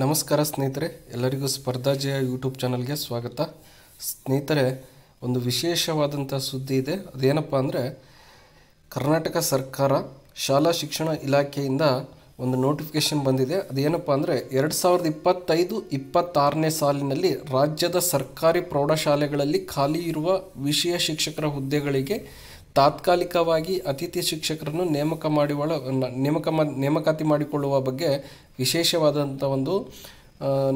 ನಮಸ್ಕಾರ ಸ್ನೇಹಿತರೆ, ಎಲ್ಲರಿಗೂ ಸ್ಪರ್ಧಾ ಜಯ ಯೂಟ್ಯೂಬ್ ಚಾನಲ್ಗೆ ಸ್ವಾಗತ. ಸ್ನೇಹಿತರೆ, ಒಂದು ವಿಶೇಷವಾದಂಥ ಸುದ್ದಿ ಇದೆ. ಅದೇನಪ್ಪ ಅಂದರೆ, ಕರ್ನಾಟಕ ಸರ್ಕಾರ ಶಾಲಾ ಶಿಕ್ಷಣ ಇಲಾಖೆಯಿಂದ ಒಂದು ನೋಟಿಫಿಕೇಷನ್ ಬಂದಿದೆ. ಅದೇನಪ್ಪ ಅಂದರೆ 2025-26ನೇ ಸಾಲಿನಲ್ಲಿ ರಾಜ್ಯದ ಸರ್ಕಾರಿ ಪ್ರೌಢಶಾಲೆಗಳಲ್ಲಿ ಖಾಲಿ ಇರುವ ವಿಷಯ ಶಿಕ್ಷಕರ ಹುದ್ದೆಗಳಿಗೆ ತಾತ್ಕಾಲಿಕವಾಗಿ ಅತಿಥಿ ಶಿಕ್ಷಕರನ್ನು ನೇಮಕಾತಿ ಮಾಡಿಕೊಳ್ಳುವ ಬಗ್ಗೆ ವಿಶೇಷವಾದಂಥ ಒಂದು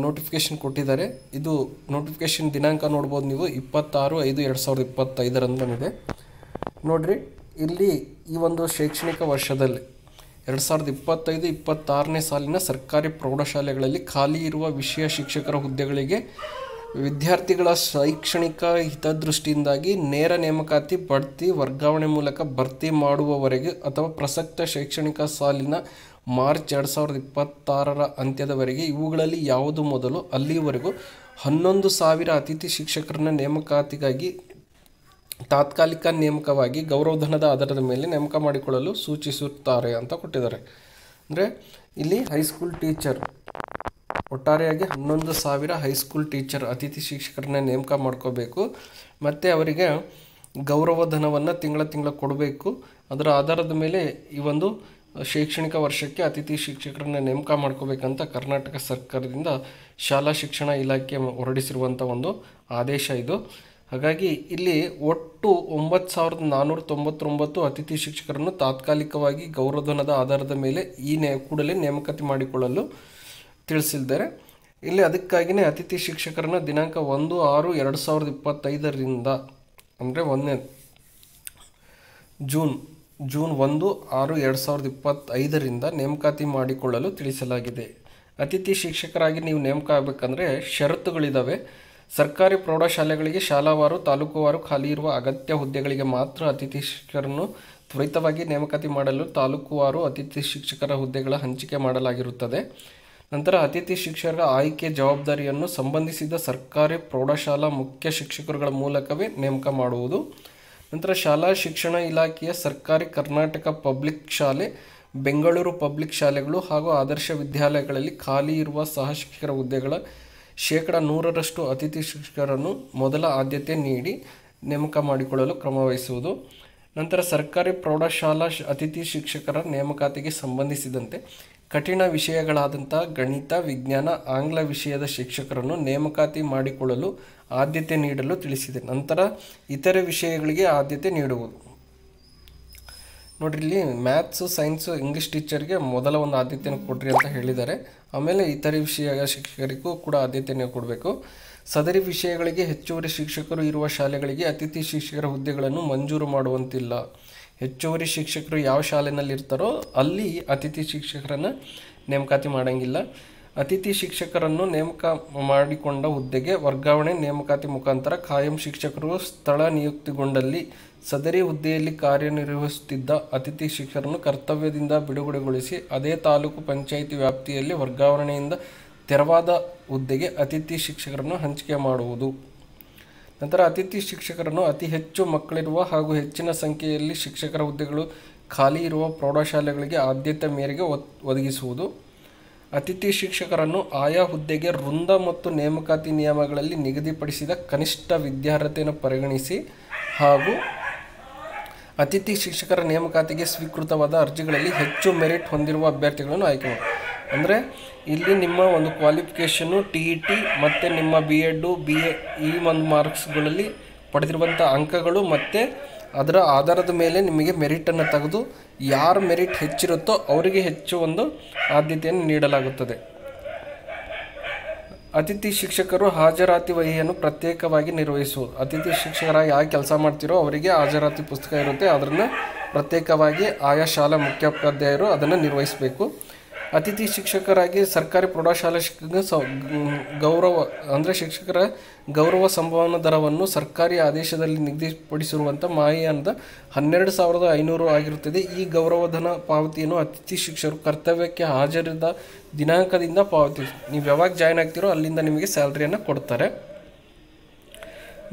ನೋಟಿಫಿಕೇಷನ್ ಕೊಟ್ಟಿದ್ದಾರೆ. ಇದು ನೋಟಿಫಿಕೇಷನ್ ದಿನಾಂಕ ನೋಡ್ಬೋದು ನೀವು, 26/5/2025 ಬಂದಿದೆ. ನೋಡಿರಿ, ಇಲ್ಲಿ ಈ ಒಂದು ಶೈಕ್ಷಣಿಕ ವರ್ಷದಲ್ಲಿ 2025-26ನೇ ಸಾಲಿನ ಸರ್ಕಾರಿ ಪ್ರೌಢಶಾಲೆಗಳಲ್ಲಿ ಖಾಲಿ ಇರುವ ವಿಷಯ ಶಿಕ್ಷಕರ ಹುದ್ದೆಗಳಿಗೆ ವಿದ್ಯಾರ್ಥಿಗಳ ಶೈಕ್ಷಣಿಕ ಹಿತದೃಷ್ಟಿಯಿಂದಾಗಿ ನೇರ ನೇಮಕಾತಿ, ಬಡ್ತಿ, ವರ್ಗಾವಣೆ ಮೂಲಕ ಭರ್ತಿ ಮಾಡುವವರೆಗೆ ಅಥವಾ ಪ್ರಸಕ್ತ ಶೈಕ್ಷಣಿಕ ಸಾಲಿನ ಮಾರ್ಚ್ 2026ರ ಅಂತ್ಯದವರೆಗೆ ಇವುಗಳಲ್ಲಿ ಯಾವುದು ಮೊದಲು ಅಲ್ಲಿಯವರೆಗೂ 11,000 ಅತಿಥಿ ಶಿಕ್ಷಕರನ್ನ ನೇಮಕಾತಿಗಾಗಿ ತಾತ್ಕಾಲಿಕ ನೇಮಕವಾಗಿ ಗೌರವಧನದ ಆಧಾರದ ಮೇಲೆ ನೇಮಕ ಮಾಡಿಕೊಳ್ಳಲು ಸೂಚಿಸುತ್ತಾರೆ ಅಂತ ಕೊಟ್ಟಿದ್ದಾರೆ. ಅಂದರೆ ಇಲ್ಲಿ ಹೈಸ್ಕೂಲ್ ಟೀಚರ್ ಒಟ್ಟಾರೆಯಾಗಿ 11,000 ಹೈಸ್ಕೂಲ್ ಟೀಚರ್ ಅತಿಥಿ ಶಿಕ್ಷಕರನ್ನ ನೇಮಕ ಮಾಡ್ಕೋಬೇಕು. ಮತ್ತು ಅವರಿಗೆ ಗೌರವಧನವನ್ನು ತಿಂಗಳ ಕೊಡಬೇಕು. ಅದರ ಆಧಾರದ ಮೇಲೆ ಈ ಒಂದು ಶೈಕ್ಷಣಿಕ ವರ್ಷಕ್ಕೆ ಅತಿಥಿ ಶಿಕ್ಷಕರನ್ನ ನೇಮಕ ಮಾಡ್ಕೋಬೇಕಂತ ಕರ್ನಾಟಕ ಸರ್ಕಾರದಿಂದ ಶಾಲಾ ಶಿಕ್ಷಣ ಇಲಾಖೆ ಹೊರಡಿಸಿರುವಂಥ ಒಂದು ಆದೇಶ ಇದು. ಹಾಗಾಗಿ ಇಲ್ಲಿ ಒಟ್ಟು 9,499 ಅತಿಥಿ ಶಿಕ್ಷಕರನ್ನು ತಾತ್ಕಾಲಿಕವಾಗಿ ಗೌರವಧನದ ಆಧಾರದ ಮೇಲೆ ಕೂಡಲೇ ನೇಮಕಾತಿ ಮಾಡಿಕೊಳ್ಳಲು ತಿಳಿಸಿದ್ದಾರೆ. ಇಲ್ಲಿ ಅದಕ್ಕಾಗಿಯೇ ಅತಿಥಿ ಶಿಕ್ಷಕರನ್ನು ದಿನಾಂಕ 1/6/2025ರಿಂದ ಅಂದರೆ ಜೂನ್ 1/6/2025ರಿಂದ ನೇಮಕಾತಿ ಮಾಡಿಕೊಳ್ಳಲು ತಿಳಿಸಲಾಗಿದೆ. ಅತಿಥಿ ಶಿಕ್ಷಕರಾಗಿ ನೀವು ನೇಮಕ ಆಗಬೇಕಂದ್ರೆ ಷರತ್ತುಗಳಿದ್ದಾವೆ. ಸರ್ಕಾರಿ ಪ್ರೌಢಶಾಲೆಗಳಿಗೆ ಶಾಲಾವಾರು, ತಾಲೂಕುವಾರು ಖಾಲಿ ಇರುವ ಅಗತ್ಯ ಹುದ್ದೆಗಳಿಗೆ ಮಾತ್ರ ಅತಿಥಿ ಶಿಕ್ಷಕರನ್ನು ತ್ವರಿತವಾಗಿ ನೇಮಕಾತಿ ಮಾಡಲು ತಾಲೂಕುವಾರು ಅತಿಥಿ ಶಿಕ್ಷಕರ ಹುದ್ದೆಗಳ ಹಂಚಿಕೆ ಮಾಡಲಾಗಿರುತ್ತದೆ. ನಂತರ ಅತಿಥಿ ಶಿಕ್ಷಕರ ಆಯ್ಕೆ ಜವಾಬ್ದಾರಿಯನ್ನು ಸಂಬಂಧಿಸಿದ ಸರ್ಕಾರಿ ಪ್ರೌಢಶಾಲಾ ಮುಖ್ಯ ಶಿಕ್ಷಕರುಗಳ ಮೂಲಕವೇ ನೇಮಕ ಮಾಡುವುದು. ನಂತರ ಶಾಲಾ ಶಿಕ್ಷಣ ಇಲಾಖೆಯ ಸರ್ಕಾರಿ ಕರ್ನಾಟಕ ಪಬ್ಲಿಕ್ ಶಾಲೆ, ಬೆಂಗಳೂರು ಪಬ್ಲಿಕ್ ಶಾಲೆಗಳು ಹಾಗೂ ಆದರ್ಶ ವಿದ್ಯಾಲಯಗಳಲ್ಲಿ ಖಾಲಿ ಇರುವ ಸಹ ಶಿಕ್ಷಕರ ಹುದ್ದೆಗಳ 100% ಅತಿಥಿ ಶಿಕ್ಷಕರನ್ನು ಮೊದಲ ಆದ್ಯತೆ ನೀಡಿ ನೇಮಕ ಮಾಡಿಕೊಳ್ಳಲು ಕ್ರಮವಹಿಸುವುದು. ನಂತರ ಸರ್ಕಾರಿ ಪ್ರೌಢಶಾಲಾ ಅತಿಥಿ ಶಿಕ್ಷಕರ ನೇಮಕಾತಿಗೆ ಸಂಬಂಧಿಸಿದಂತೆ ಕಠಿಣ ವಿಷಯಗಳಾದಂಥ ಗಣಿತ, ವಿಜ್ಞಾನ, ಆಂಗ್ಲ ವಿಷಯದ ಶಿಕ್ಷಕರನ್ನು ನೇಮಕಾತಿ ಮಾಡಿಕೊಳ್ಳಲು ಆದ್ಯತೆ ನೀಡಲು ತಿಳಿಸಿದೆ. ನಂತರ ಇತರೆ ವಿಷಯಗಳಿಗೆ ಆದ್ಯತೆ ನೀಡುವುದು. ನೋಡ್ರಿ, ಇಲ್ಲಿ ಮ್ಯಾಥ್ಸು, ಸೈನ್ಸು, ಇಂಗ್ಲೀಷ್ ಟೀಚರ್ಗೆ ಮೊದಲ ಒಂದು ಆದ್ಯತೆಯನ್ನು ಕೊಡ್ರಿ ಅಂತ ಹೇಳಿದ್ದಾರೆ. ಆಮೇಲೆ ಇತರೆ ವಿಷಯ ಶಿಕ್ಷಕರಿಗೂ ಕೂಡ ಆದ್ಯತೆಯನ್ನು ಕೊಡಬೇಕು. ಸದರಿ ವಿಷಯಗಳಿಗೆ ಹೆಚ್ಚುವರಿ ಶಿಕ್ಷಕರು ಇರುವ ಶಾಲೆಗಳಿಗೆ ಅತಿಥಿ ಶಿಕ್ಷಕರ ಹುದ್ದೆಗಳನ್ನು ಮಂಜೂರು ಮಾಡುವಂತಿಲ್ಲ. ಹೆಚ್ಚುವರಿ ಶಿಕ್ಷಕರು ಯಾವ ಶಾಲೆಯಲ್ಲಿ ಇರ್ತಾರೋ ಅಲ್ಲಿ ಅತಿಥಿ ಶಿಕ್ಷಕರನ್ನು ನೇಮಕಾತಿ ಮಾಡೋಂಗಿಲ್ಲ. ಅತಿಥಿ ಶಿಕ್ಷಕರನ್ನು ನೇಮಕ ಮಾಡಿಕೊಂಡ ಹುದ್ದೆಗೆ ವರ್ಗಾವಣೆ ನೇಮಕಾತಿ ಮುಖಾಂತರ ಕಾಯಂ ಶಿಕ್ಷಕರು ಸ್ಥಳ ನಿಯುಕ್ತಿಗೊಂಡಲ್ಲಿ ಸದರಿ ಹುದ್ದೆಯಲ್ಲಿ ಕಾರ್ಯನಿರ್ವಹಿಸುತ್ತಿದ್ದ ಅತಿಥಿ ಶಿಕ್ಷಕರನ್ನು ಕರ್ತವ್ಯದಿಂದ ಬಿಡುಗಡೆಗೊಳಿಸಿ ಅದೇ ತಾಲೂಕು ಪಂಚಾಯಿತಿ ವ್ಯಾಪ್ತಿಯಲ್ಲಿ ವರ್ಗಾವಣೆಯಿಂದ ತೆರವಾದ ಹುದ್ದೆಗೆ ಅತಿಥಿ ಶಿಕ್ಷಕರನ್ನು ಹಂಚಿಕೆ ಮಾಡುವುದು. ನಂತರ ಅತಿಥಿ ಶಿಕ್ಷಕರನ್ನು ಅತಿ ಹೆಚ್ಚು ಮಕ್ಕಳಿರುವ ಹಾಗೂ ಹೆಚ್ಚಿನ ಸಂಖ್ಯೆಯಲ್ಲಿ ಶಿಕ್ಷಕರ ಹುದ್ದೆಗಳು ಖಾಲಿ ಇರುವ ಪ್ರೌಢಶಾಲೆಗಳಿಗೆ ಆದ್ಯತೆ ಮೇರೆಗೆ ಒದಗಿಸುವುದು. ಅತಿಥಿ ಶಿಕ್ಷಕರನ್ನು ಆಯಾ ಹುದ್ದೆಗೆ ವೃಂದ ಮತ್ತು ನೇಮಕಾತಿ ನಿಯಮಗಳಲ್ಲಿ ನಿಗದಿಪಡಿಸಿದ ಕನಿಷ್ಠ ವಿದ್ಯಾರ್ಹತೆಯನ್ನು ಪರಿಗಣಿಸಿ ಹಾಗೂ ಅತಿಥಿ ಶಿಕ್ಷಕರ ನೇಮಕಾತಿಗೆ ಸ್ವೀಕೃತವಾದ ಅರ್ಜಿಗಳಲ್ಲಿ ಹೆಚ್ಚು ಮೆರಿಟ್ ಹೊಂದಿರುವ ಅಭ್ಯರ್ಥಿಗಳನ್ನು ಆಯ್ಕೆ ಮಾಡಿ. ಅಂದರೆ ಇಲ್ಲಿ ನಿಮ್ಮ ಒಂದು ಕ್ವಾಲಿಫಿಕೇಷನ್ನು TET ಮತ್ತು ನಿಮ್ಮ B.Ed, BA ಈ ಒಂದು ಮಾರ್ಕ್ಸ್ಗಳಲ್ಲಿ ಪಡೆದಿರುವಂಥ ಅಂಕಗಳು ಮತ್ತು ಅದರ ಆಧಾರದ ಮೇಲೆ ನಿಮಗೆ ಮೆರಿಟನ್ನು ತೆಗೆದು ಯಾರು ಮೆರಿಟ್ ಹೆಚ್ಚಿರುತ್ತೋ ಅವರಿಗೆ ಹೆಚ್ಚು ಒಂದು ಆದ್ಯತೆಯನ್ನು ನೀಡಲಾಗುತ್ತದೆ. ಅತಿಥಿ ಶಿಕ್ಷಕರು ಹಾಜರಾತಿ ವಹಿಯನ್ನು ಪ್ರತ್ಯೇಕವಾಗಿ ನಿರ್ವಹಿಸುವುದು. ಅತಿಥಿ ಶಿಕ್ಷಕರಾಗಿ ಯಾವ ಕೆಲಸ ಮಾಡ್ತಿರೋ ಅವರಿಗೆ ಹಾಜರಾತಿ ಪುಸ್ತಕ ಇರುತ್ತೆ, ಅದನ್ನು ಪ್ರತ್ಯೇಕವಾಗಿ ಆಯಾ ಶಾಲಾ ಮುಖ್ಯೋಪಾಧ್ಯಾಯರು ಅದನ್ನು ನಿರ್ವಹಿಸಬೇಕು. ಅತಿಥಿ ಶಿಕ್ಷಕರಾಗಿ ಸರ್ಕಾರಿ ಪ್ರೌಢಶಾಲಾ ಶಿಕ್ಷಕರ ಗೌರವ ಸಂಭಾವನಾ ದರವನ್ನು ಸರ್ಕಾರಿ ಆದೇಶದಲ್ಲಿ ನಿಗದಿಪಡಿಸಿರುವಂಥ ಮಾಹಿತಿಯಿಂದ 12,500 ಆಗಿರುತ್ತದೆ. ಈ ಗೌರವಧನ ಪಾವತಿಯನ್ನು ಅತಿಥಿ ಶಿಕ್ಷಕರು ಕರ್ತವ್ಯಕ್ಕೆ ಹಾಜರಿದ ದಿನಾಂಕದಿಂದ ಪಾವತಿಸಿ. ನೀವು ಯಾವಾಗ ಜಾಯ್ನ್ ಆಗ್ತೀರೋ ಅಲ್ಲಿಂದ ನಿಮಗೆ ಸ್ಯಾಲ್ರಿಯನ್ನು ಕೊಡ್ತಾರೆ.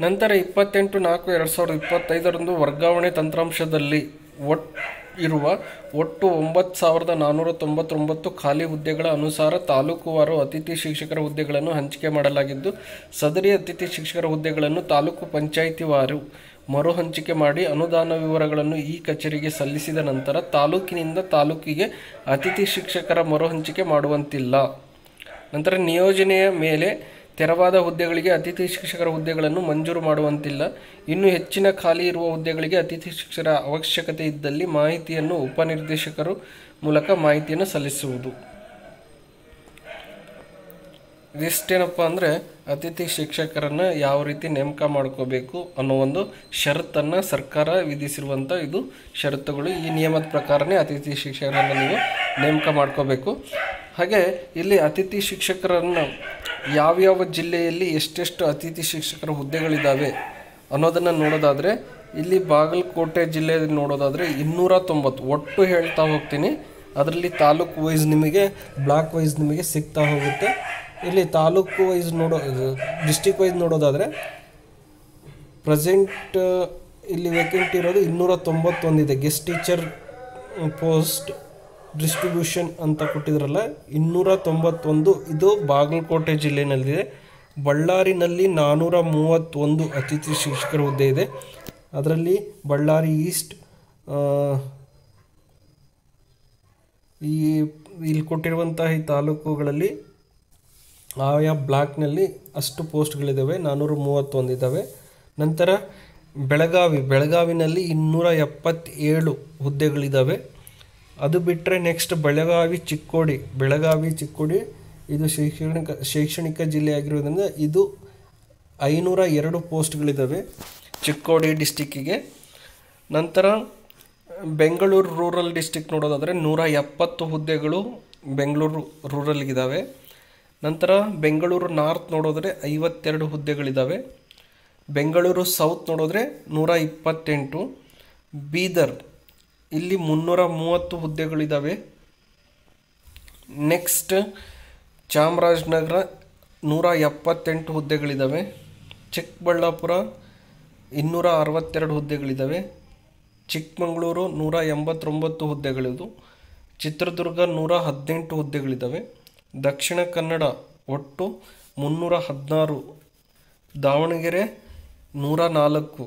ನಂತರ 28/4/2025 ವರ್ಗಾವಣೆ ತಂತ್ರಾಂಶದಲ್ಲಿ ಇರುವ ಒಟ್ಟು 9,499 ಖಾಲಿ ಹುದ್ದೆಗಳ ಅನುಸಾರ ತಾಲೂಕುವಾರು ಅತಿಥಿ ಶಿಕ್ಷಕರ ಹುದ್ದೆಗಳನ್ನು ಹಂಚಿಕೆ ಮಾಡಲಾಗಿದ್ದು, ಸದರಿ ಅತಿಥಿ ಶಿಕ್ಷಕರ ಹುದ್ದೆಗಳನ್ನು ತಾಲೂಕು ಪಂಚಾಯಿತಿವಾರು ಮರು ಹಂಚಿಕೆ ಮಾಡಿ ಅನುದಾನ ವಿವರಗಳನ್ನು ಈ ಕಚೇರಿಗೆ ಸಲ್ಲಿಸಿದ ನಂತರ ತಾಲೂಕಿನಿಂದ ತಾಲೂಕಿಗೆ ಅತಿಥಿ ಶಿಕ್ಷಕರ ಮರು ಹಂಚಿಕೆ ಮಾಡುವಂತಿಲ್ಲ. ನಂತರ ನಿಯೋಜನೆಯ ಮೇಲೆ ತೆರವಾದ ಹುದ್ದೆಗಳಿಗೆ ಅತಿಥಿ ಶಿಕ್ಷಕರ ಹುದ್ದೆಗಳನ್ನು ಮಂಜೂರು ಮಾಡುವಂತಿಲ್ಲ. ಇನ್ನು ಹೆಚ್ಚಿನ ಖಾಲಿ ಇರುವ ಹುದ್ದೆಗಳಿಗೆ ಅತಿಥಿ ಶಿಕ್ಷಕರ ಅವಶ್ಯಕತೆ ಇದ್ದಲ್ಲಿ ಮಾಹಿತಿಯನ್ನು ಉಪನಿರ್ದೇಶಕರು ಮೂಲಕ ಮಾಹಿತಿಯನ್ನು ಸಲ್ಲಿಸುವುದು. ಇದಿಷ್ಟೇನಪ್ಪ ಅಂದರೆ ಅತಿಥಿ ಶಿಕ್ಷಕರನ್ನು ಯಾವ ರೀತಿ ನೇಮಕ ಮಾಡ್ಕೋಬೇಕು ಅನ್ನೋ ಒಂದು ಷರತ್ತನ್ನು ಸರ್ಕಾರ ವಿಧಿಸಿರುವಂಥ ಇದು ಷರತ್ತುಗಳು. ಈ ನಿಯಮದ ಪ್ರಕಾರನೇ ಅತಿಥಿ ಶಿಕ್ಷಕರನ್ನು ನೀವು ನೇಮಕ ಮಾಡ್ಕೋಬೇಕು. ಹಾಗೆ ಇಲ್ಲಿ ಅತಿಥಿ ಶಿಕ್ಷಕರನ್ನು ಯಾವ್ಯಾವ ಜಿಲ್ಲೆಯಲ್ಲಿ ಎಷ್ಟೆಷ್ಟು ಅತಿಥಿ ಶಿಕ್ಷಕರ ಹುದ್ದೆಗಳಿದ್ದಾವೆ ಅನ್ನೋದನ್ನು ನೋಡೋದಾದರೆ, ಇಲ್ಲಿ ಬಾಗಲಕೋಟೆ ಜಿಲ್ಲೆಯಲ್ಲಿ ನೋಡೋದಾದರೆ 290 ಒಟ್ಟು ಹೇಳ್ತಾ ಹೋಗ್ತೀನಿ. ಅದರಲ್ಲಿ ತಾಲೂಕು ವೈಸ್ ನಿಮಗೆ ಬ್ಲಾಕ್ ವೈಸ್ ನಿಮಗೆ ಸಿಗ್ತಾ ಹೋಗುತ್ತೆ. ಇಲ್ಲಿ ತಾಲೂಕು ವೈಸ್ ಡಿಸ್ಟಿಕ್ ವೈಸ್ ನೋಡೋದಾದರೆ ಪ್ರೆಸೆಂಟ್ ಇಲ್ಲಿ ವೇಕೆಂಟ್ ಇರೋದು 291 ಇದೆ. ಗೆಸ್ಟ್ ಟೀಚರ್ ಪೋಸ್ಟ್ ಡಿಸ್ಟ್ರಿಬ್ಯೂಷನ್ ಅಂತ ಕೊಟ್ಟಿದ್ರಲ್ಲ 291 ಇದು ಬಾಗಲಕೋಟೆ ಜಿಲ್ಲೆಯಲ್ಲಿದೆ. ಬಳ್ಳಾರಿನಲ್ಲಿ 431 ಅತಿಥಿ ಶಿಕ್ಷಕರ ಹುದ್ದೆ ಇದೆ. ಅದರಲ್ಲಿ ಬಳ್ಳಾರಿ ಈಸ್ಟ್ ಇಲ್ಲಿ ಕೊಟ್ಟಿರುವಂತಹ ಈ ತಾಲೂಕುಗಳಲ್ಲಿ ಆಯಾ ಬ್ಲಾಕ್ನಲ್ಲಿ ಅಷ್ಟು ಪೋಸ್ಟ್ಗಳಿದ್ದಾವೆ, 431 ಇದ್ದಾವೆ. ನಂತರ ಬೆಳಗಾವಿನಲ್ಲಿ 277 ಹುದ್ದೆಗಳಿದ್ದಾವೆ. ಅದು ಬಿಟ್ಟರೆ ನೆಕ್ಸ್ಟ್ ಬೆಳಗಾವಿ ಚಿಕ್ಕೋಡಿ ಇದು ಶೈಕ್ಷಣಿಕ ಜಿಲ್ಲೆ ಆಗಿರೋದ್ರಿಂದ ಇದು 502 ಪೋಸ್ಟ್ಗಳಿದ್ದಾವೆ ಚಿಕ್ಕೋಡಿ ಡಿಸ್ಟಿಕ್ಕಿಗೆ. ನಂತರ ಬೆಂಗಳೂರು ರೂರಲ್ ಡಿಸ್ಟಿಕ್ ನೋಡೋದಾದರೆ 170 ಹುದ್ದೆಗಳು ಬೆಂಗಳೂರು ರೂರಲ್ಗಿದ್ದಾವೆ. ನಂತರ ಬೆಂಗಳೂರು ನಾರ್ತ್ ನೋಡೋದ್ರೆ 52 ಹುದ್ದೆಗಳಿದ್ದಾವೆ. ಬೆಂಗಳೂರು ಸೌತ್ ನೋಡಿದ್ರೆ 128. ಬೀದರ್ ಇಲ್ಲಿ 330 ಹುದ್ದೆಗಳಿದ್ದಾವೆ. ನೆಕ್ಸ್ಟ್ ಚಾಮರಾಜನಗರ 178 ಹುದ್ದೆಗಳಿದ್ದಾವೆ. ಚಿಕ್ಕಬಳ್ಳಾಪುರ 262 ಹುದ್ದೆಗಳಿದ್ದಾವೆ. ಚಿಕ್ಕಮಗಳೂರು 189 ಹುದ್ದೆಗಳಿದ್ದು. ಚಿತ್ರದುರ್ಗ 118 ಹುದ್ದೆಗಳಿದ್ದಾವೆ. ದಕ್ಷಿಣ ಕನ್ನಡ ಒಟ್ಟು 316. ದಾವಣಗೆರೆ 104.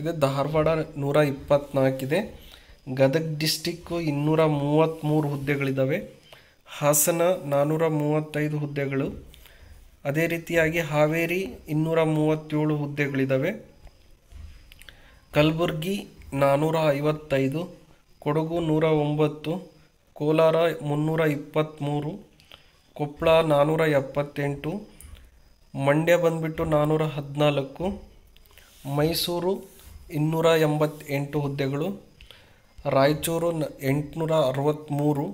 ಇದೆ. ಧಾರವಾಡ 124 ಇದೆ. ಗದಗ ಡಿಸ್ಟಿಕ್ಕು 233 ಹುದ್ದೆಗಳಿದ್ದಾವೆ. ಹಾಸನ 435 ಹುದ್ದೆಗಳು. ಅದೇ ರೀತಿಯಾಗಿ ಹಾವೇರಿ 237 ಹುದ್ದೆಗಳಿದ್ದಾವೆ. ಕಲಬುರಗಿ 455, ಕೊಡಗು 109, ಕೋಲಾರ 323, ಕೊಪ್ಪಳ 478, ಮಂಡ್ಯ ಬಂದುಬಿಟ್ಟು 414, ಮೈಸೂರು 288 ಹುದ್ದೆಗಳು, ರಾಯಚೂರು 863.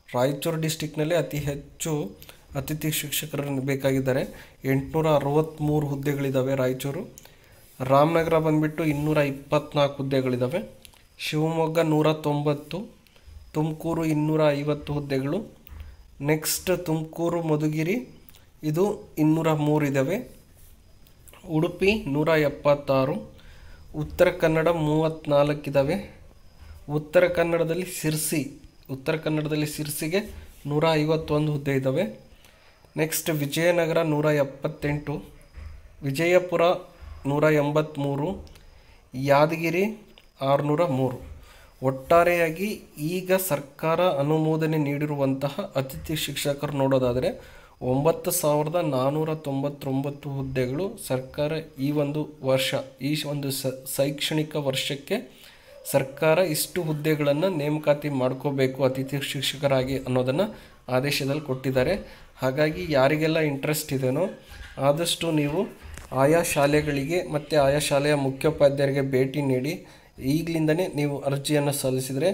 ರಾಯಚೂರು ಡಿಸ್ಟಿಕ್ನಲ್ಲಿ ಅತಿ ಹೆಚ್ಚು ಅತಿಥಿ ಶಿಕ್ಷಕರನ್ನು ಬೇಕಾಗಿದ್ದಾರೆ. 863 ಹುದ್ದೆಗಳಿದ್ದಾವೆ ರಾಯಚೂರು. ರಾಮನಗರ ಬಂದುಬಿಟ್ಟು 224 ಹುದ್ದೆಗಳಿದ್ದಾವೆ. ಶಿವಮೊಗ್ಗ 190, ತುಮಕೂರು 250 ಹುದ್ದೆಗಳು. ನೆಕ್ಸ್ಟ್ ತುಮಕೂರು ಮಧುಗಿರಿ ಇದು 203 ಇದ್ದಾವೆ. ಉಡುಪಿ 176, ಉತ್ತರ ಕನ್ನಡ 34 ಇದ್ದಾವೆ. ಉತ್ತರ ಕನ್ನಡದಲ್ಲಿ ಸಿರ್ಸಿಗೆ 151 ಹುದ್ದೆ ಇದ್ದಾವೆ. ನೆಕ್ಸ್ಟ್ ವಿಜಯನಗರ 178, ವಿಜಯಪುರ 183, ಯಾದಗಿರಿ 603. ಒಟ್ಟಾರೆಯಾಗಿ ಈಗ ಸರ್ಕಾರ ಅನುಮೋದನೆ ನೀಡಿರುವಂತಹ ಅತಿಥಿ ಶಿಕ್ಷಕರು ನೋಡೋದಾದರೆ 9,499 ಹುದ್ದೆಗಳು ಸರ್ಕಾರ ಈ ಒಂದು ಶೈಕ್ಷಣಿಕ ವರ್ಷಕ್ಕೆ ಸರ್ಕಾರ ಇಷ್ಟು ಹುದ್ದೆಗಳನ್ನು ನೇಮಕಾತಿ ಮಾಡ್ಕೋಬೇಕು ಅತಿಥಿ ಶಿಕ್ಷಕರಾಗಿ ಅನ್ನೋದನ್ನು ಆದೇಶದಲ್ಲಿ ಕೊಟ್ಟಿದ್ದಾರೆ. ಹಾಗಾಗಿ ಯಾರಿಗೆಲ್ಲ ಇಂಟ್ರೆಸ್ಟ್ ಇದೆಯೋ ಆದಷ್ಟು ನೀವು ಆಯಾ ಶಾಲೆಗಳಿಗೆ ಮತ್ತು ಆಯಾ ಶಾಲೆಯ ಮುಖ್ಯೋಪಾಧ್ಯಾಯರಿಗೆ ಭೇಟಿ ನೀಡಿ ಈಗಲಿಂದನೇ ನೀವು ಅರ್ಜಿಯನ್ನು ಸಲ್ಲಿಸಿದರೆ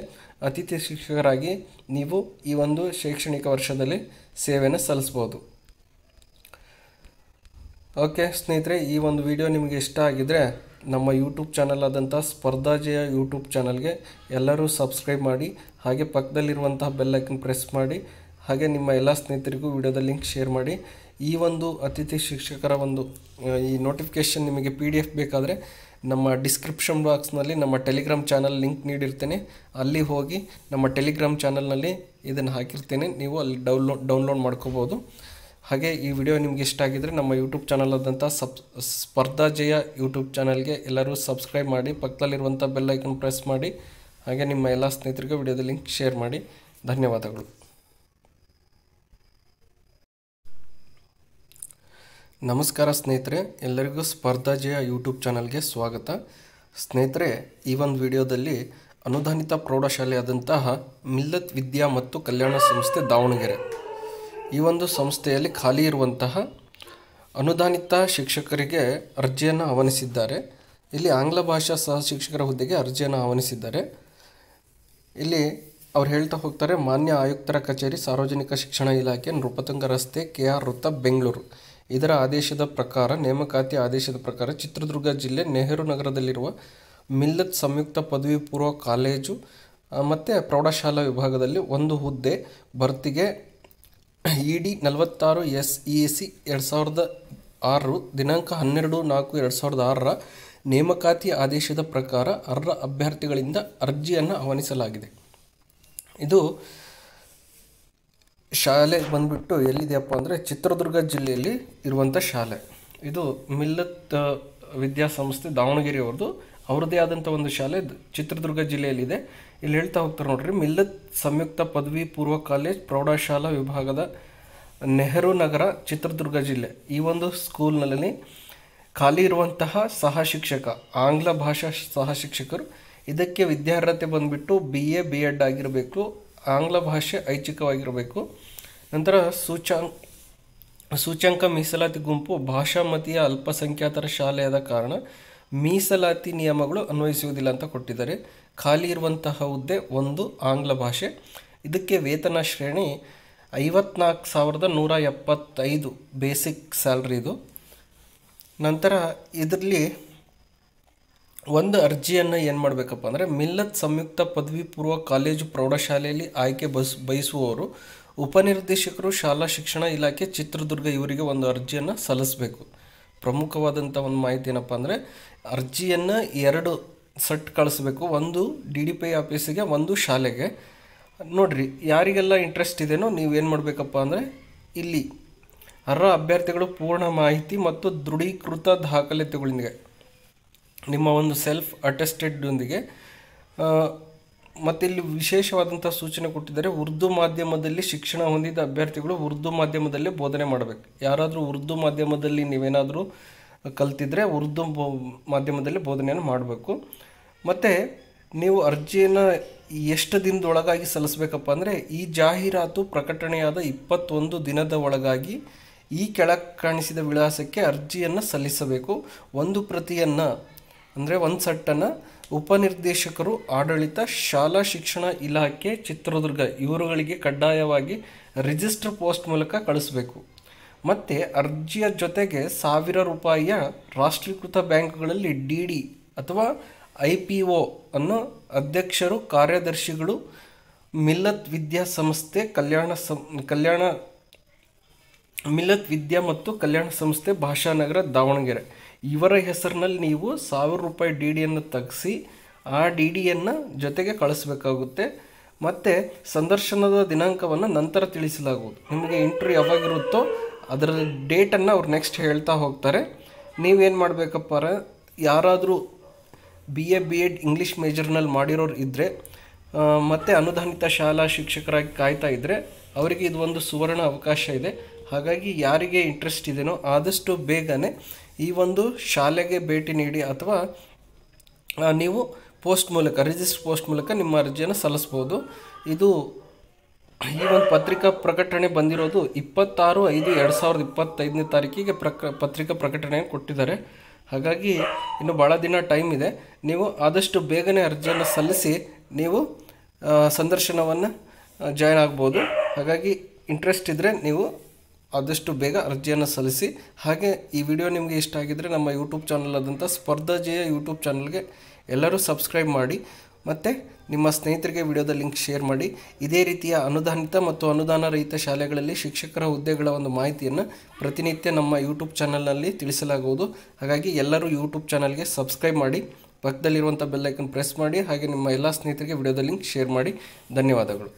ಅತಿಥಿ ಶಿಕ್ಷಕರಾಗಿ ನೀವು ಈ ಒಂದು ಶೈಕ್ಷಣಿಕ ವರ್ಷದಲ್ಲಿ ಸೇವೆಯನ್ನು ಸಲ್ಲಿಸ್ಬೋದು. ಓಕೆ ಸ್ನೇಹಿತರೆ, ಈ ಒಂದು ವಿಡಿಯೋ ನಿಮಗೆ ಇಷ್ಟ ಆಗಿದ್ದರೆ ನಮ್ಮ ಯೂಟ್ಯೂಬ್ ಚಾನಲ್ ಆದಂಥ ಸ್ಪರ್ಧಾಜಯ ಯೂಟ್ಯೂಬ್ ಚಾನಲ್ಗೆ ಎಲ್ಲರೂ ಸಬ್ಸ್ಕ್ರೈಬ್ ಮಾಡಿ, ಹಾಗೆ ಪಕ್ಕದಲ್ಲಿರುವಂತಹ ಬೆಲ್ ಐಕನ್ ಪ್ರೆಸ್ ಮಾಡಿ, ಹಾಗೆ ನಿಮ್ಮ ಎಲ್ಲ ಸ್ನೇಹಿತರಿಗೂ ವಿಡಿಯೋದ ಲಿಂಕ್ ಶೇರ್ ಮಾಡಿ. ಈ ಒಂದು ಅತಿಥಿ ಶಿಕ್ಷಕರ ಒಂದು ಈ ನೋಟಿಫಿಕೇಷನ್ ನಿಮಗೆ PDF ಬೇಕಾದರೆ ನಮ್ಮ ಡಿಸ್ಕ್ರಿಪ್ಷನ್ ಬಾಕ್ಸ್ನಲ್ಲಿ ನಮ್ಮ ಟೆಲಿಗ್ರಾಮ್ ಚಾನಲ್ ಲಿಂಕ್ ನೀಡಿರ್ತೇನೆ. ಅಲ್ಲಿ ಹೋಗಿ ನಮ್ಮ ಟೆಲಿಗ್ರಾಮ್ ಚಾನಲ್ನಲ್ಲಿ ಇದನ್ನು ಹಾಕಿರ್ತೇನೆ, ನೀವು ಅಲ್ಲಿ ಡೌನ್ಲೋಡ್ ಮಾಡ್ಕೋಬೋದು. ಹಾಗೆ ಈ ವಿಡಿಯೋ ನಿಮಗೆ ಇಷ್ಟ ಆಗಿದರೆ ನಮ್ಮ ಯೂಟ್ಯೂಬ್ ಚಾನಲ್ ಆದಂಥ ಸ್ಪರ್ಧಾ ಜಯ ಯೂಟ್ಯೂಬ್ ಚಾನಲ್ಗೆ ಎಲ್ಲರೂ ಸಬ್ಸ್ಕ್ರೈಬ್ ಮಾಡಿ, ಪಕ್ಕದಲ್ಲಿರುವಂಥ ಬೆಲ್ ಐಕನ್ ಪ್ರೆಸ್ ಮಾಡಿ, ಹಾಗೆ ನಿಮ್ಮ ಎಲ್ಲ ಸ್ನೇಹಿತರಿಗೆ ವಿಡಿಯೋದ ಲಿಂಕ್ ಶೇರ್ ಮಾಡಿ. ಧನ್ಯವಾದಗಳು. ನಮಸ್ಕಾರ ಸ್ನೇಹಿತರೆ, ಎಲ್ಲರಿಗೂ ಸ್ಪರ್ಧಾ ಜಯ ಯೂಟ್ಯೂಬ್ ಚಾನಲ್ಗೆ ಸ್ವಾಗತ. ಸ್ನೇಹಿತರೆ, ಈ ಒಂದು ವಿಡಿಯೋದಲ್ಲಿ ಅನುದಾನಿತ ಪ್ರೌಢಶಾಲೆಯಾದಂತಹ ಮಿಲ್ಲತ್ ವಿದ್ಯಾ ಮತ್ತು ಕಲ್ಯಾಣ ಸಂಸ್ಥೆ ದಾವಣಗೆರೆ, ಈ ಒಂದು ಸಂಸ್ಥೆಯಲ್ಲಿ ಖಾಲಿ ಇರುವಂತಹ ಅನುದಾನಿತ ಶಿಕ್ಷಕರಿಗೆ ಅರ್ಜಿಯನ್ನು ಆಹ್ವಾನಿಸಿದ್ದಾರೆ. ಇಲ್ಲಿ ಆಂಗ್ಲ ಭಾಷಾ ಸಹ ಶಿಕ್ಷಕರ ಹುದ್ದೆಗೆ ಅರ್ಜಿಯನ್ನು ಆಹ್ವಾನಿಸಿದ್ದಾರೆ. ಇಲ್ಲಿ ಅವ್ರು ಹೇಳ್ತಾ ಹೋಗ್ತಾರೆ, ಮಾನ್ಯ ಆಯುಕ್ತರ ಕಚೇರಿ, ಸಾರ್ವಜನಿಕ ಶಿಕ್ಷಣ ಇಲಾಖೆ, ನೃಪತುಂಗ ರಸ್ತೆ, KR ವೃತ್ತ, ಬೆಂಗಳೂರು. ಇದರ ಆದೇಶದ ಪ್ರಕಾರ, ನೇಮಕಾತಿ ಆದೇಶದ ಪ್ರಕಾರ ಚಿತ್ರದುರ್ಗ ಜಿಲ್ಲೆ ನೆಹರು ನಗರದಲ್ಲಿರುವ ಮಿಲ್ಲತ್ ಸಂಯುಕ್ತ ಪದವಿ ಪೂರ್ವ ಕಾಲೇಜು ಮತ್ತು ಪ್ರೌಢಶಾಲಾ ವಿಭಾಗದಲ್ಲಿ ಒಂದು ಹುದ್ದೆ ಭರ್ತಿಗೆ ED 46 SEAC 2006 ದಿನಾಂಕ 12/4/2006 ನೇಮಕಾತಿ ಆದೇಶದ ಪ್ರಕಾರ ಅರ್ಹ ಅಭ್ಯರ್ಥಿಗಳಿಂದ ಅರ್ಜಿಯನ್ನು ಆಹ್ವಾನಿಸಲಾಗಿದೆ. ಇದು ಶಾಲೆ ಬಂದುಬಿಟ್ಟು ಎಲ್ಲಿದೆಯಪ್ಪ ಅಂದರೆ ಚಿತ್ರದುರ್ಗ ಜಿಲ್ಲೆಯಲ್ಲಿ ಇರುವಂಥ ಶಾಲೆ. ಇದು ಮಿಲ್ಲತ್ ವಿದ್ಯಾಸಂಸ್ಥೆ ದಾವಣಗೆರೆಯವ್ರದ್ದು, ಅವ್ರದ್ದೇ ಆದಂಥ ಒಂದು ಶಾಲೆ ಚಿತ್ರದುರ್ಗ ಜಿಲ್ಲೆಯಲ್ಲಿದೆ. ಇಲ್ಲಿ ಹೇಳ್ತಾ ಹೋಗ್ತಾರೆ ನೋಡ್ರಿ, ಮಿಲ್ಲತ್ ಸಂಯುಕ್ತ ಪದವಿ ಪೂರ್ವ ಕಾಲೇಜ್ ಪ್ರೌಢಶಾಲಾ ವಿಭಾಗದ ನೆಹರು ನಗರ, ಚಿತ್ರದುರ್ಗ ಜಿಲ್ಲೆ. ಈ ಒಂದು ಸ್ಕೂಲ್ನಲ್ಲಿ ಖಾಲಿ ಇರುವಂತಹ ಸಹ ಶಿಕ್ಷಕ, ಆಂಗ್ಲ ಭಾಷಾ ಸಹ ಶಿಕ್ಷಕರು. ಇದಕ್ಕೆ ವಿದ್ಯಾರ್ಹತೆ ಬಂದುಬಿಟ್ಟು BA B.Ed ಆಗಿರಬೇಕು, ಆಂಗ್ಲ ಭಾಷೆ ಐಚ್ಛಿಕವಾಗಿರಬೇಕು. ನಂತರ ಸೂಚ್ಯಂಕ ಮೀಸಲಾತಿ ಗುಂಪು ಭಾಷಾಮತೀಯ ಅಲ್ಪಸಂಖ್ಯಾತರ ಶಾಲೆಯಾದ ಕಾರಣ ಮೀಸಲಾತಿ ನಿಯಮಗಳು ಅನ್ವಯಿಸುವುದಿಲ್ಲ ಅಂತ ಕೊಟ್ಟಿದ್ದಾರೆ. ಖಾಲಿ ಇರುವಂತಹ ಹುದ್ದೆ ಒಂದು ಆಂಗ್ಲ ಭಾಷೆ. ಇದಕ್ಕೆ ವೇತನ ಶ್ರೇಣಿ 54,175 ಬೇಸಿಕ್ ಸ್ಯಾಲ್ರಿ ಇದು. ನಂತರ ಇದರಲ್ಲಿ ಒಂದು ಅರ್ಜಿಯನ್ನು ಏನು ಮಾಡಬೇಕಪ್ಪ ಅಂದರೆ, ಮಿಲ್ಲತ್ ಸಂಯುಕ್ತ ಪದವಿ ಪೂರ್ವ ಕಾಲೇಜು ಪ್ರೌಢಶಾಲೆಯಲ್ಲಿ ಆಯ್ಕೆ ಬಯಸುವವರು ಉಪನಿರ್ದೇಶಕರು, ಶಾಲಾ ಶಿಕ್ಷಣ ಇಲಾಖೆ, ಚಿತ್ರದುರ್ಗ ಇವರಿಗೆ ಒಂದು ಅರ್ಜಿಯನ್ನು ಸಲ್ಲಿಸಬೇಕು. ಪ್ರಮುಖವಾದಂಥ ಒಂದು ಮಾಹಿತಿ ಏನಪ್ಪ ಅಂದರೆ, ಅರ್ಜಿಯನ್ನು 2 ಸೆಟ್ ಕಳಿಸ್ಬೇಕು, ಒಂದು DDPI ಆಫೀಸಿಗೆ, ಒಂದು ಶಾಲೆಗೆ. ನೋಡಿರಿ, ಯಾರಿಗೆಲ್ಲ ಇಂಟ್ರೆಸ್ಟ್ ಇದೆಯೋ ನೀವೇನು ಮಾಡಬೇಕಪ್ಪ ಅಂದರೆ, ಇಲ್ಲಿ ಅರ್ಹ ಅಭ್ಯರ್ಥಿಗಳು ಪೂರ್ಣ ಮಾಹಿತಿ ಮತ್ತು ದೃಢೀಕೃತ ದಾಖಲೆಗಳೊಂದಿಗೆ, ನಿಮ್ಮ ಒಂದು ಸೆಲ್ಫ್ ಅಟೆಸ್ಟೆಡ್ನೊಂದಿಗೆ, ಮತ್ತು ಇಲ್ಲಿ ವಿಶೇಷವಾದಂಥ ಸೂಚನೆ ಕೊಟ್ಟಿದ್ದಾರೆ, ಉರ್ದು ಮಾಧ್ಯಮದಲ್ಲಿ ಶಿಕ್ಷಣ ಹೊಂದಿದ ಅಭ್ಯರ್ಥಿಗಳು ಉರ್ದು ಮಾಧ್ಯಮದಲ್ಲೇ ಬೋಧನೆ ಮಾಡಬೇಕು. ಯಾರಾದರೂ ಉರ್ದು ಮಾಧ್ಯಮದಲ್ಲಿ ನೀವೇನಾದರೂ ಕಲ್ತಿದ್ರೆ ಉರ್ದು ಮಾಧ್ಯಮದಲ್ಲಿ ಬೋಧನೆಯನ್ನು ಮಾಡಬೇಕು. ಮತ್ತು ನೀವು ಅರ್ಜಿಯನ್ನು ಎಷ್ಟು ದಿನದೊಳಗಾಗಿ ಸಲ್ಲಿಸಬೇಕಪ್ಪ ಅಂದರೆ, ಈ ಜಾಹೀರಾತು ಪ್ರಕಟಣೆಯಾದ 21 ದಿನದ ಒಳಗಾಗಿ ಈ ಕೆಳಗೆ ಕಾಣಿಸಿದ ವಿಳಾಸಕ್ಕೆ ಅರ್ಜಿಯನ್ನು ಸಲ್ಲಿಸಬೇಕು. ಒಂದು ಪ್ರತಿಯನ್ನು ಅಂದರೆ ಒಂದು ಸೆಟ್ಟನ್ನು ಉಪನಿರ್ದೇಶಕರು, ಆಡಳಿತ, ಶಾಲಾ ಶಿಕ್ಷಣ ಇಲಾಖೆ, ಚಿತ್ರದುರ್ಗ ಇವರುಗಳಿಗೆ ಕಡ್ಡಾಯವಾಗಿ ರಿಜಿಸ್ಟರ್ ಪೋಸ್ಟ್ ಮೂಲಕ ಕಳಿಸಬೇಕು. ಮತ್ತು ಅರ್ಜಿಯ ಜೊತೆಗೆ 1,000 ರೂಪಾಯಿಯ ರಾಷ್ಟ್ರೀಕೃತ ಬ್ಯಾಂಕ್ಗಳಲ್ಲಿ DD ಅಥವಾ IPO ಅನ್ನು ಅಧ್ಯಕ್ಷರು, ಕಾರ್ಯದರ್ಶಿಗಳು, ಮಿಲ್ಲತ್ ವಿದ್ಯಾಸಂಸ್ಥೆ ಮಿಲ್ಲತ್ ವಿದ್ಯಾ ಮತ್ತು ಕಲ್ಯಾಣ ಸಂಸ್ಥೆ ಭಾಷಾನಗರ ದಾವಣಗೆರೆ ಇವರ ಹೆಸರಿನಲ್ಲಿ ನೀವು 1,000 ರೂಪಾಯಿ DDಯನ್ನು ತೆಗೆಸಿ ಆ DDಯನ್ನು ಜೊತೆಗೆ ಕಳಿಸ್ಬೇಕಾಗುತ್ತೆ. ಮತ್ತು ಸಂದರ್ಶನದ ದಿನಾಂಕವನ್ನು ನಂತರ ತಿಳಿಸಲಾಗುವುದು. ನಿಮಗೆ ಇಂಟರ್ವ್ಯೂ ಯಾವಾಗಿರುತ್ತೋ ಅದರ ಡೇಟನ್ನು ಅವ್ರು ನೆಕ್ಸ್ಟ್ ಹೇಳ್ತಾ ಹೋಗ್ತಾರೆ. ನೀವೇನು ಮಾಡಬೇಕಪ್ಪ, ಯಾರಾದರೂ BA B.Ed ಇಂಗ್ಲೀಷ್ ಮೇಜರ್ನಲ್ಲಿ ಮಾಡಿರೋರು ಇದ್ದರೆ ಮತ್ತು ಅನುದಾನಿತ ಶಾಲಾ ಶಿಕ್ಷಕರಾಗಿ ಕಾಯ್ತಾ ಇದ್ದರೆ ಅವರಿಗೆ ಇದು ಒಂದು ಸುವರ್ಣ ಅವಕಾಶ ಇದೆ. ಹಾಗಾಗಿ ಯಾರಿಗೆ ಇಂಟ್ರೆಸ್ಟ್ ಇದೆಯೋ ಆದಷ್ಟು ಬೇಗನೆ ಈ ಒಂದು ಶಾಲೆಗೆ ಭೇಟಿ ನೀಡಿ, ಅಥವಾ ನೀವು ಪೋಸ್ಟ್ ಮೂಲಕ, ರಿಜಿಸ್ಟರ್ ಪೋಸ್ಟ್ ಮೂಲಕ ನಿಮ್ಮ ಅರ್ಜಿಯನ್ನು ಸಲ್ಲಿಸ್ಬೋದು. ಇದು ಈ ಒಂದು ಪತ್ರಿಕಾ ಪ್ರಕಟಣೆ ಬಂದಿರೋದು 26/5/2025 ತಾರೀಕಿಗೆ ಪತ್ರಿಕಾ ಪ್ರಕಟಣೆಯನ್ನು ಕೊಟ್ಟಿದ್ದಾರೆ. ಹಾಗಾಗಿ ಇನ್ನು ಭಾಳ ದಿನ ಟೈಮ್ ಇದೆ. ನೀವು ಆದಷ್ಟು ಬೇಗನೆ ಅರ್ಜಿಯನ್ನು ಸಲ್ಲಿಸಿ ನೀವು ಸಂದರ್ಶನವನ್ನು ಜಾಯ್ನ್ ಆಗ್ಬೋದು. ಹಾಗಾಗಿ ಇಂಟ್ರೆಸ್ಟ್ ಇದ್ದರೆ ನೀವು ಆದಷ್ಟು ಬೇಗ ಅರ್ಜಿಯನ್ನು ಸಲ್ಲಿಸಿ. ಹಾಗೆ ಈ ವಿಡಿಯೋ ನಿಮಗೆ ಇಷ್ಟ ಆಗಿದ್ದರೆ ನಮ್ಮ ಯೂಟ್ಯೂಬ್ ಚಾನಲ್ ಆದಂಥ ಸ್ಪರ್ಧಾ ಜಯ ಯೂಟ್ಯೂಬ್ ಚಾನಲ್ಗೆ ಎಲ್ಲರೂ ಸಬ್ಸ್ಕ್ರೈಬ್ ಮಾಡಿ. ಮತ್ತು ನಿಮ್ಮ ಸ್ನೇಹಿತರಿಗೆ ವಿಡಿಯೋದ ಲಿಂಕ್ ಶೇರ್ ಮಾಡಿ. ಇದೇ ರೀತಿಯ ಅನುದಾನಿತ ಮತ್ತು ಅನುದಾನ ರಹಿತ ಶಾಲೆಗಳಲ್ಲಿ ಶಿಕ್ಷಕರ ಹುದ್ದೆಗಳ ಒಂದು ಮಾಹಿತಿಯನ್ನು ಪ್ರತಿನಿತ್ಯ ನಮ್ಮ ಯೂಟ್ಯೂಬ್ ಚಾನಲ್ನಲ್ಲಿ ತಿಳಿಸಲಾಗುವುದು. ಹಾಗಾಗಿ ಎಲ್ಲರೂ ಯೂಟ್ಯೂಬ್ ಚಾನಲ್ಗೆ ಸಬ್ಸ್ಕ್ರೈಬ್ ಮಾಡಿ, ಪಕ್ಕದಲ್ಲಿರುವಂಥ ಬೆಲ್ ಐಕನ್ ಪ್ರೆಸ್ ಮಾಡಿ, ಹಾಗೆ ನಿಮ್ಮ ಎಲ್ಲ ಸ್ನೇಹಿತರಿಗೆ ವಿಡಿಯೋದ ಲಿಂಕ್ ಶೇರ್ ಮಾಡಿ. ಧನ್ಯವಾದಗಳು.